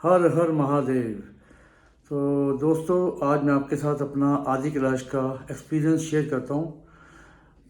हर हर महादेव। तो दोस्तों, आज मैं आपके साथ अपना आदि कैलाश का एक्सपीरियंस शेयर करता हूँ।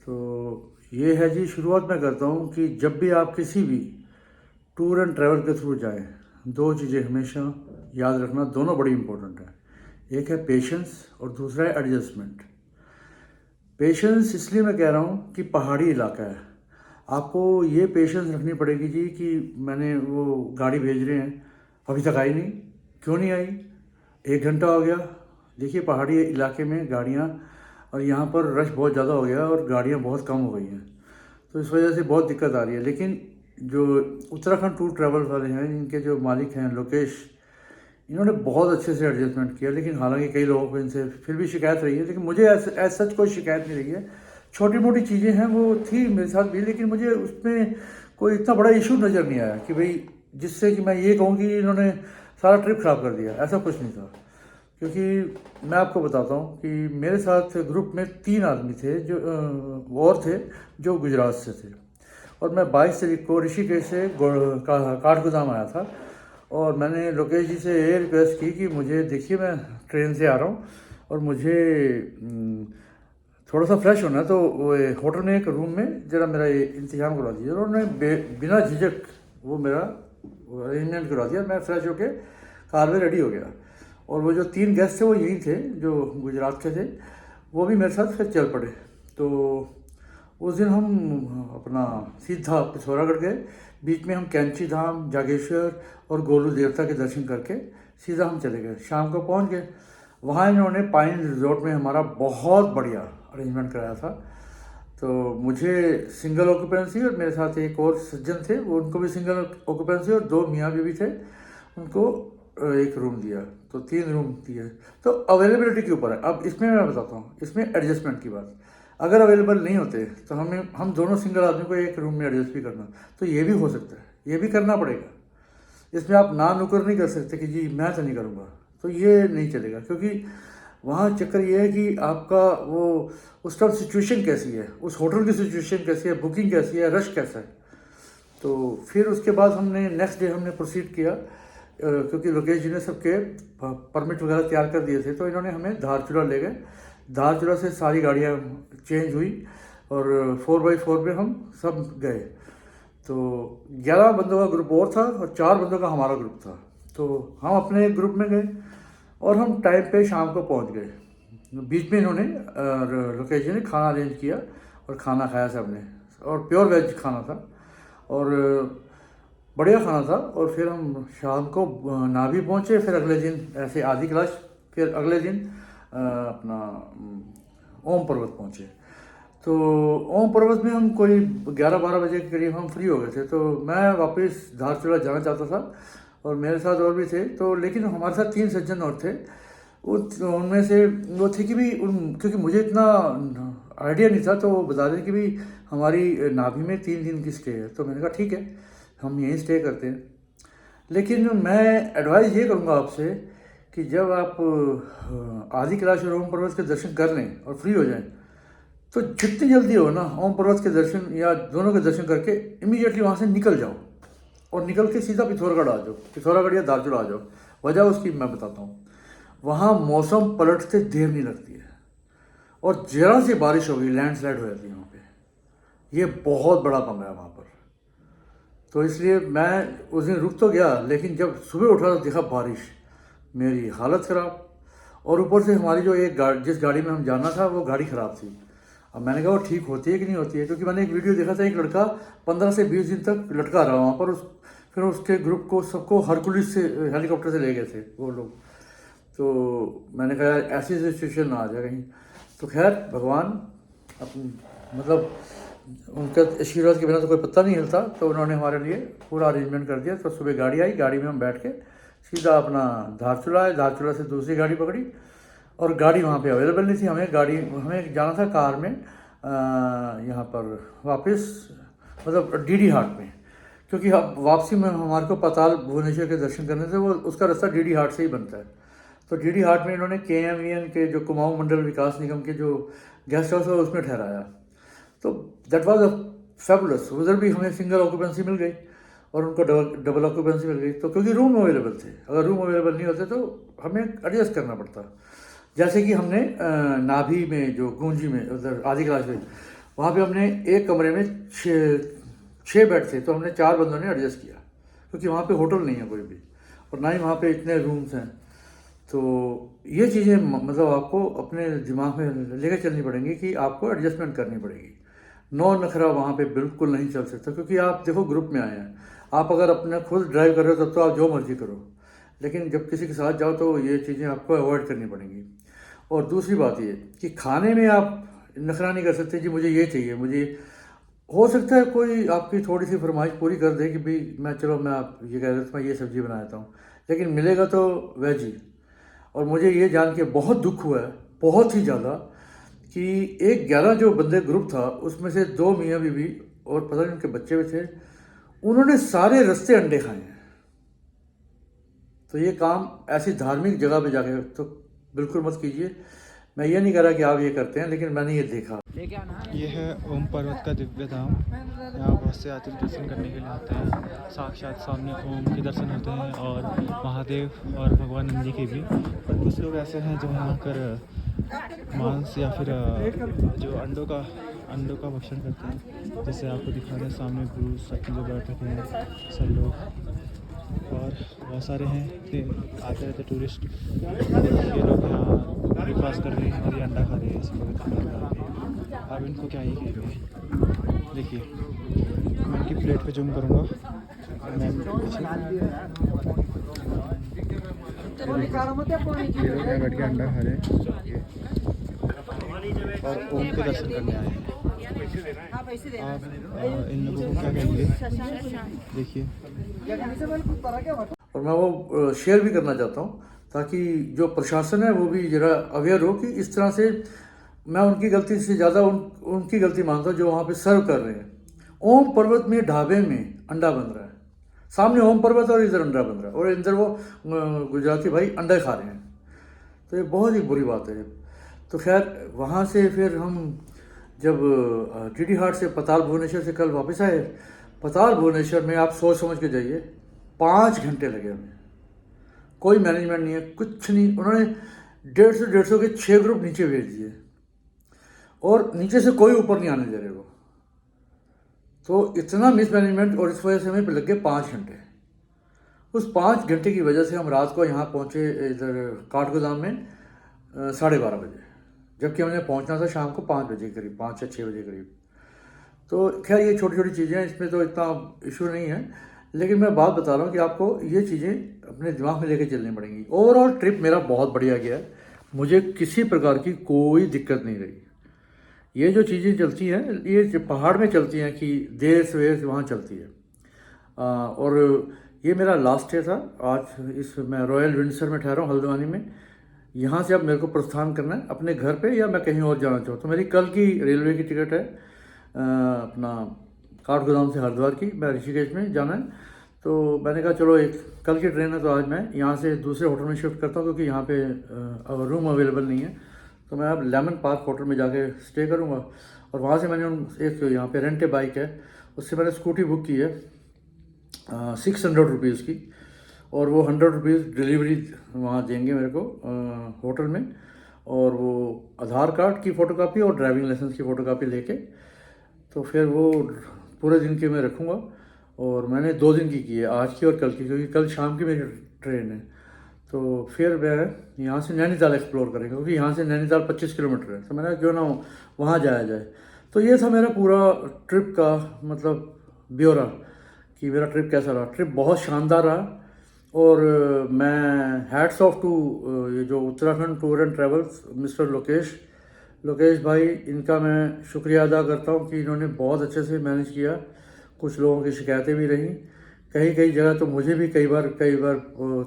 तो ये है जी, शुरुआत मैं करता हूँ कि जब भी आप किसी भी टूर एंड ट्रैवल के थ्रू जाएं, दो चीज़ें हमेशा याद रखना, दोनों बड़ी इंपॉर्टेंट है। एक है पेशेंस और दूसरा है एडजस्टमेंट। पेशेंस इसलिए मैं कह रहा हूँ कि पहाड़ी इलाका है। आपको ये पेशेंस रखनी पड़ेगी जी कि मैंने वो गाड़ी भेज रहे हैं, अभी तक आई नहीं, क्यों नहीं आई, 1 घंटा हो गया। देखिए, पहाड़ी इलाके में गाड़ियाँ और यहाँ पर रश बहुत ज़्यादा हो गया और गाड़ियाँ बहुत कम हो गई हैं, तो इस वजह से बहुत दिक्कत आ रही है। लेकिन जो उत्तराखंड टूर ट्रैवल वाले हैं, इनके जो मालिक हैं लोकेश, इन्होंने बहुत अच्छे से एडजस्टमेंट किया। लेकिन हालांकि कई लोगों को इनसे फिर भी शिकायत रही है, लेकिन मुझे ऐसा सच कोई शिकायत नहीं रही है। छोटी मोटी चीज़ें हैं, वो थी मेरे साथ भी, लेकिन मुझे उसमें कोई इतना बड़ा इशू नज़र नहीं आया कि भाई जिससे कि मैं ये कहूँ कि इन्होंने सारा ट्रिप ख़राब कर दिया। ऐसा कुछ नहीं था, क्योंकि मैं आपको बताता हूँ कि मेरे साथ ग्रुप में 3 आदमी थे जो और थे जो गुजरात से थे, और मैं 22 तारीख को ऋषिकेश से काठगोदाम आया था। और मैंने लोकेश जी से ये रिक्वेस्ट की कि मुझे देखिए, मैं ट्रेन से आ रहा हूँ और मुझे थोड़ा सा फ्रेश होना है, तो वो होटल में एक रूम में ज़रा मेरा ये इंतजाम करवा दीजिए। और उन्होंने बिना झिझक वो मेरा अरेंजमेंट करवा दिया। मैं फ्रेश होके कार में रेडी हो गया, और वो जो 3 गेस्ट थे वो यहीं थे, जो गुजरात के थे, वो भी मेरे साथ फिर चल पड़े। तो उस दिन हम अपना सीधा पिथौरागढ़ गए। बीच में हम कैंची धाम, जागेश्वर और गोलू देवता के दर्शन करके सीधा हम चले गए। शाम को पहुंच गए वहाँ। इन्होंने पाइन रिजॉर्ट में हमारा बहुत बढ़िया अरेंजमेंट कराया था। तो मुझे सिंगल ऑक्यूपेंसी, और मेरे साथ एक और सज्जन थे, वो उनको भी सिंगल ऑक्यूपेंसी, और 2 मियाँ बीवी थे, उनको एक रूम दिया। तो 3 रूम दिए। तो अवेलेबिलिटी के ऊपर है। अब इसमें मैं बताता हूँ, इसमें एडजस्टमेंट की बात। अगर अवेलेबल नहीं होते तो हम दोनों सिंगल आदमी को एक रूम में एडजस्ट भी करना, तो ये भी हो सकता है, ये भी करना पड़ेगा। इसमें आप ना नुकर नहीं कर सकते कि जी मैं तो नहीं करूँगा, तो ये नहीं चलेगा। क्योंकि वहाँ चक्कर ये है कि आपका वो उस टाइम सिचुएशन कैसी है, उस होटल की सिचुएशन कैसी है, बुकिंग कैसी है, रश कैसा है। तो फिर उसके बाद हमने नेक्स्ट डे हमने प्रोसीड किया, क्योंकि लोकेश जी ने सबके परमिट वगैरह तैयार कर दिए थे, तो इन्होंने हमें धारचूला ले गए। धारचूला से सारी गाड़ियाँ चेंज हुई और 4x4 पे हम सब गए। तो 11 बंदों का ग्रुप और था और 4 बंदों का हमारा ग्रुप था। तो हम अपने एक ग्रुप में गए और हम टाइम पे शाम को पहुंच गए। बीच में इन्होंने लोकेश जी ने खाना अरेंज किया और खाना खाया सबने, और प्योर वेज खाना था और बढ़िया खाना था। और फिर हम शाम को नाभि पहुँचे। फिर अगले दिन ऐसे आदि कैलाश, फिर अगले दिन अपना ओम पर्वत पहुँचे। तो ओम पर्वत में हम कोई 11-12 बजे के करीब हम फ्री हो गए थे। तो मैं वापस धारचूला जाना चाहता था और मेरे साथ और भी थे। तो लेकिन हमारे साथ 3 सज्जन और थे। उनमें से वो थे कि भी क्योंकि मुझे इतना आइडिया नहीं था, तो वो बता दें कि भी हमारी नाभि में 3 दिन की स्टे है। तो मैंने कहा ठीक है, हम यहीं स्टे करते हैं। लेकिन मैं एडवाइस ये करूँगा आपसे कि जब आप आदि कैलाश और ओम पर्वत के दर्शन कर लें और फ्री हो जाएं, तो जितनी जल्दी हो ना, ओम पर्वत के दर्शन या दोनों के दर्शन करके इमीडिएटली वहाँ से निकल जाओ और निकल के सीधा पिथौरागढ़ आ जाओ, पिथौरागढ़ या धारचूला आ जाओ। वजह उसकी मैं बताता हूँ। वहाँ मौसम पलटते देर नहीं लगती है, और जरा सी बारिश हो गई लैंडस्लाइड हो जाती है वहाँ पे। ये बहुत बड़ा पंगा है वहाँ पर। तो इसलिए मैं उस दिन रुक तो गया, लेकिन जब सुबह उठा तो देखा बारिश, मेरी हालत ख़राब। और ऊपर से हमारी जो एक गाड़ी, जिस गाड़ी में हम जाना था, वो गाड़ी ख़राब थी। अब मैंने कहा वो ठीक होती है कि नहीं होती है, क्योंकि मैंने एक वीडियो देखा था, एक लड़का 15 से 20 दिन तक लटका रहा वहाँ पर। फिर उसके ग्रुप को सबको हरकुलिस से हेलीकॉप्टर से ले गए थे वो लोग। तो मैंने कहा यार ऐसी सिचुएशन ना आ जाए कहीं। तो खैर भगवान मतलब उनका आशीर्वाद के बिना तो कोई पत्ता नहीं हिलता। तो उन्होंने हमारे लिए पूरा अरेंजमेंट कर दिया। तो सुबह गाड़ी आई, गाड़ी में हम बैठ के सीधा अपना धारचूला आए, धारचूला से दूसरी गाड़ी पकड़ी। और गाड़ी वहाँ पे अवेलेबल नहीं थी, हमें जाना था कार में यहाँ पर वापस, मतलब डीडी हाट में, क्योंकि वापसी में हमारे को पाताल भुवनेश्वर के दर्शन करने थे। वो उसका रास्ता डीडी हाट से ही बनता है। तो डीडी हाट में इन्होंने KMEN के जो कुमाऊं मंडल विकास निगम के जो गेस्ट हाउस है उसमें ठहराया। तो दैट वाज अ फैबुलस। उधर भी हमें सिंगल ऑक्यूपेंसी मिल गई और उनको डबल ऑक्यूपेंसी मिल गई, तो क्योंकि रूम अवेलेबल थे। अगर रूम अवेलेबल नहीं होते तो हमें एडजस्ट करना पड़ता। जैसे कि हमने नाभी में जो गूंजी में उधर आदि क्लास में, वहाँ पे हमने एक कमरे में छः बेड थे, तो हमने 4 बंदों ने एडजस्ट किया, क्योंकि वहाँ पे होटल नहीं है कोई भी, और ना ही वहाँ पे इतने रूम्स हैं। तो ये चीज़ें मतलब आपको अपने दिमाग में लेकर चलनी पड़ेंगी कि आपको एडजस्टमेंट करनी पड़ेगी। नौ नखरा वहाँ पे बिल्कुल नहीं चल सकता, क्योंकि आप देखो ग्रुप में आए हैं। आप अगर अपने खुद ड्राइव कर रहे हो तब तो आप जो मर्जी करो, लेकिन जब किसी के साथ जाओ तो ये चीज़ें आपको अवॉइड करनी पड़ेंगी। और दूसरी बात ये कि खाने में आप नखरा नहीं कर सकते जी मुझे ये चाहिए, मुझे हो सकता है कोई आपकी थोड़ी सी फरमाइश पूरी कर दे कि भाई मैं चलो मैं आप ये कह रहे थे मैं ये सब्ज़ी बना देता हूँ, लेकिन मिलेगा तो वेज ही। और मुझे ये जान के बहुत दुख हुआ है, बहुत ही ज़्यादा, कि एक 11 जो बंदे ग्रुप था उसमें से 2 मियाँ बीवी और पता नहीं उनके बच्चे भी थे, उन्होंने सारे रस्ते अंडे खाए हैं। तो ये काम ऐसी धार्मिक जगह पे जाके तो बिल्कुल मत कीजिए। मैं ये नहीं कह रहा कि आप ये करते हैं, लेकिन मैंने ये देखा। ये है ओम पर्वत का दिव्य धाम। यहाँ बहुत से यात्री दर्शन करने के लिए आते हैं। साक्षात सामने ओम के दर्शन होते हैं और महादेव और भगवान नंदी के भी। और कुछ लोग ऐसे हैं जो यहाँ कर मांस या फिर जो अंडों का भक्षण करते हैं। जैसे आपको दिखा रहे हैं सामने ब्रूस सब जो बैठ रखे हैं सब लोग, और बहुत सारे हैं आते रहते टूरिस्ट। ये लोग यहाँ ब्रेकफास्ट कर रहे हैं और ये अंडा खा रहे हैं इस पवित्र। अब इनको क्या ही कहेंगे। देखिए मैं इनकी प्लेट पे जूम करूँगा। मैं ये लोग यहाँ बैठ के अंडा खा रहे हैं और ओम के दर्शन करने आए हैं। आप इन लोगों को क्या कहेंगे, देखिए। और मैं वो शेयर भी करना चाहता हूँ ताकि जो प्रशासन है वो भी जरा अवेयर हो कि इस तरह से मैं उनकी गलती से ज़्यादा उनकी गलती मानता हूँ जो वहाँ पे सर्व कर रहे हैं। ओम पर्वत में ढाबे में अंडा बन रहा है, सामने ओम पर्वत और इधर अंडा बन रहा है, और इधर वो गुजराती भाई अंडा खा रहे हैं। तो ये बहुत ही बुरी बात है। तो खैर वहाँ से फिर हम जब टीटी हाट से पताल भुवनेश्वर से कल वापस आए, पताल भुवनेश्वर में आप सोच समझ के जाइए 5 घंटे लगे हमें। कोई मैनेजमेंट नहीं है, कुछ नहीं। उन्होंने 150 के 6 ग्रुप नीचे भेज दिए और नीचे से कोई ऊपर नहीं आने दे रहे वो। तो इतना मिसमैनेजमेंट, और इस वजह से हमें लग गए 5 घंटे। उस 5 घंटे की वजह से हम रात को यहाँ पहुँचे इधर काठगोदाम में 12:30 बजे, जबकि हमने पहुँचना था शाम को 5 बजे करीब, 5 या 6 बजे करीब। तो खैर ये छोटी छोटी चीज़ें हैं, इसमें तो इतना इशू नहीं है, लेकिन मैं बात बता रहा हूँ कि आपको ये चीज़ें अपने दिमाग में लेके चलनी पड़ेंगी। ओवरऑल ट्रिप मेरा बहुत बढ़िया गया है, मुझे किसी प्रकार की कोई दिक्कत नहीं रही। ये जो चीज़ें चलती हैं ये पहाड़ में चलती हैं कि देर सवेर वहाँ चलती है। और ये मेरा लास्ट डे था आज। मैं रॉयल विंडसर में ठहरा हूँ हल्द्वानी में। यहाँ से अब मेरे को प्रस्थान करना है अपने घर पे, या मैं कहीं और जाना चाहूँ। तो मेरी कल की रेलवे की टिकट है अपना काठगोदाम से हरिद्वार की, मैं ऋषिकेश में जाना है। तो मैंने कहा चलो एक कल की ट्रेन है तो आज मैं यहाँ से दूसरे होटल में शिफ्ट करता हूँ, क्योंकि यहाँ पे रूम अवेलेबल नहीं है। तो मैं अब लेमन पार्क होटल में जाके स्टे करूँगा, और वहाँ से मैंने एक यहाँ पे रेंट ए बाइक है, उससे मैंने स्कूटी बुक की है 600 रुपीज़ की, और वो 100 रुपीज़ डिलीवरी वहाँ देंगे मेरे को होटल में। और वो आधार कार्ड की फ़ोटोकॉपी और ड्राइविंग लाइसेंस की फ़ोटोकॉपी लेके, तो फिर वो पूरे दिन के मैं रखूँगा। और मैंने 2 दिन की है, आज की और कल की, क्योंकि कल शाम की मेरी ट्रेन है। तो फिर मैं यहाँ से नैनीताल एक्सप्लोर करेंगे, क्योंकि यहाँ से नैनीताल 25 किलोमीटर है। तो मैंने क्यों ना वहाँ जाया जाए। तो ये था मेरा पूरा ट्रिप का मतलब ब्यौरा कि मेरा ट्रिप कैसा रहा। ट्रिप बहुत शानदार रहा, और मैं हैट्स ऑफ टू ये जो Uttarakhand tour and travels mister Lokesh भाई, इनका मैं शुक्रिया अदा करता हूँ कि इन्होंने बहुत अच्छे से मैनेज किया। कुछ लोगों की शिकायतें भी रहीं, कई जगह तो मुझे भी कई बार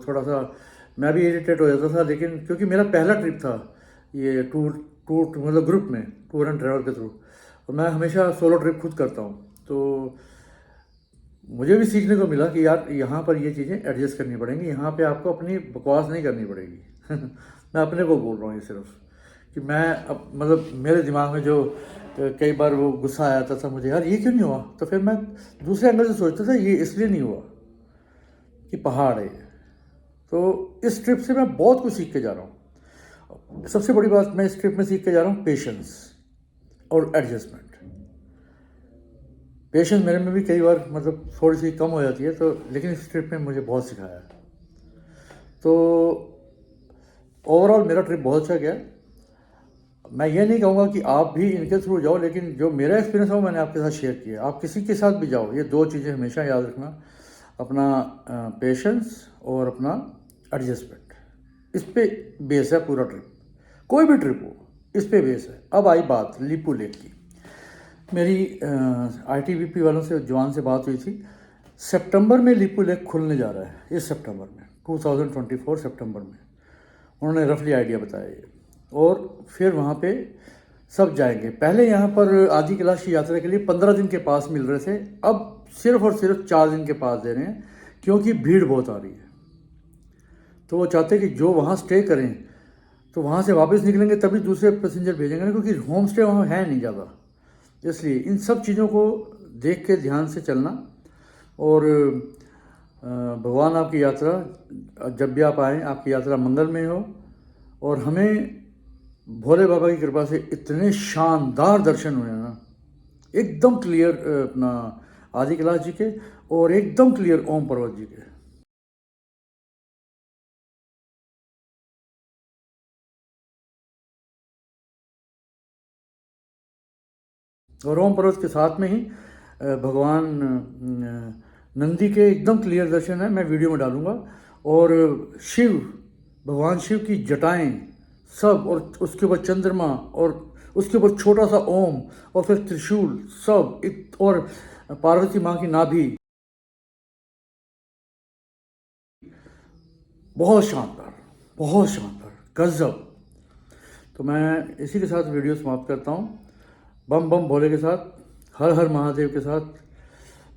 थोड़ा सा मैं भी इरिटेट हो जाता था, लेकिन क्योंकि मेरा पहला ट्रिप था ये टूर मतलब ग्रुप में टूर एंड ट्रैवल के थ्रू, और मैं हमेशा सोलो ट्रिप खुद करता हूँ। तो मुझे भी सीखने को मिला कि यार यहाँ पर ये चीज़ें एडजस्ट करनी पड़ेंगी, यहाँ पे आपको अपनी बकवास नहीं करनी पड़ेगी। मैं अपने को बोल रहा हूँ ये सिर्फ, कि मैं अब मतलब मेरे दिमाग में जो कई बार वो गुस्सा आ जाता था मुझे, यार ये क्यों नहीं हुआ, तो फिर मैं दूसरे एंगल से सोचता था ये इसलिए नहीं हुआ कि पहाड़ है। तो इस ट्रिप से मैं बहुत कुछ सीख के जा रहा हूँ। सबसे बड़ी बात मैं इस ट्रिप में सीख के जा रहा हूँ पेशेंस और एडजस्टमेंट। पेशेंस मेरे में भी कई बार मतलब थोड़ी सी कम हो जाती है, तो लेकिन इस ट्रिप में मुझे बहुत सिखाया। तो ओवरऑल मेरा ट्रिप बहुत अच्छा गया। मैं ये नहीं कहूँगा कि आप भी इनके थ्रू जाओ, लेकिन जो मेरा एक्सपीरियंस है वो मैंने आपके साथ शेयर किया। आप किसी के साथ भी जाओ, ये दो चीज़ें हमेशा याद रखना, अपना पेशेंस और अपना एडजस्टमेंट। इस पे बेस है पूरा ट्रिप, कोई भी ट्रिप हो इस पे बेस है। अब आई बात लिपू लेक की। मेरी ITBP वालों से, जवान से बात हुई थी। सितंबर में लिपू लेक खुलने जा रहा है, इस सितंबर में 2024 सितंबर में। उन्होंने रफली आइडिया बताया ये। और फिर वहाँ पे सब जाएंगे। पहले यहाँ पर आदि कैलाश की यात्रा के लिए 15 दिन के पास मिल रहे थे, अब सिर्फ और सिर्फ 4 दिन के पास दे रहे हैं, क्योंकि भीड़ बहुत आ रही है। तो वो चाहते हैं कि जो वहाँ स्टे करें तो वहाँ से वापस निकलेंगे तभी दूसरे पैसेंजर भेजेंगे ना, क्योंकि होम स्टे वहाँ है नहीं ज़्यादा। इसलिए इन सब चीज़ों को देख के ध्यान से चलना। और भगवान आपकी यात्रा, जब भी आप आएँ आपकी यात्रा मंगलमय हो। और हमें भोले बाबा की कृपा से इतने शानदार दर्शन हुए ना, एकदम क्लियर अपना आदि कैलाश जी के, और एकदम क्लियर ओम पर्वत जी के। और ओम पर्वत के साथ में ही भगवान नंदी के एकदम क्लियर दर्शन है, मैं वीडियो में डालूंगा। और शिव, भगवान शिव की जटाएं सब, और उसके ऊपर चंद्रमा, और उसके ऊपर छोटा सा ओम, और फिर त्रिशूल सब, और पार्वती माँ की नाभि, बहुत शानदार, बहुत शानदार, गजब। तो मैं इसी के साथ वीडियो समाप्त करता हूँ। बम बम भोले के साथ, हर हर महादेव के साथ।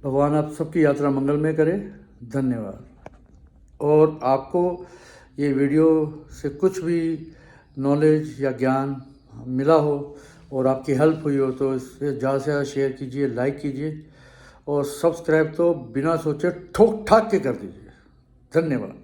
भगवान आप सबकी यात्रा मंगलमय करे। धन्यवाद। और आपको ये वीडियो से कुछ भी नॉलेज या ज्ञान मिला हो और आपकी हेल्प हुई हो तो इसे ज़्यादा से ज़्यादा शेयर कीजिए, लाइक कीजिए, और सब्सक्राइब तो बिना सोचे ठोक ठाक के कर दीजिए। धन्यवाद।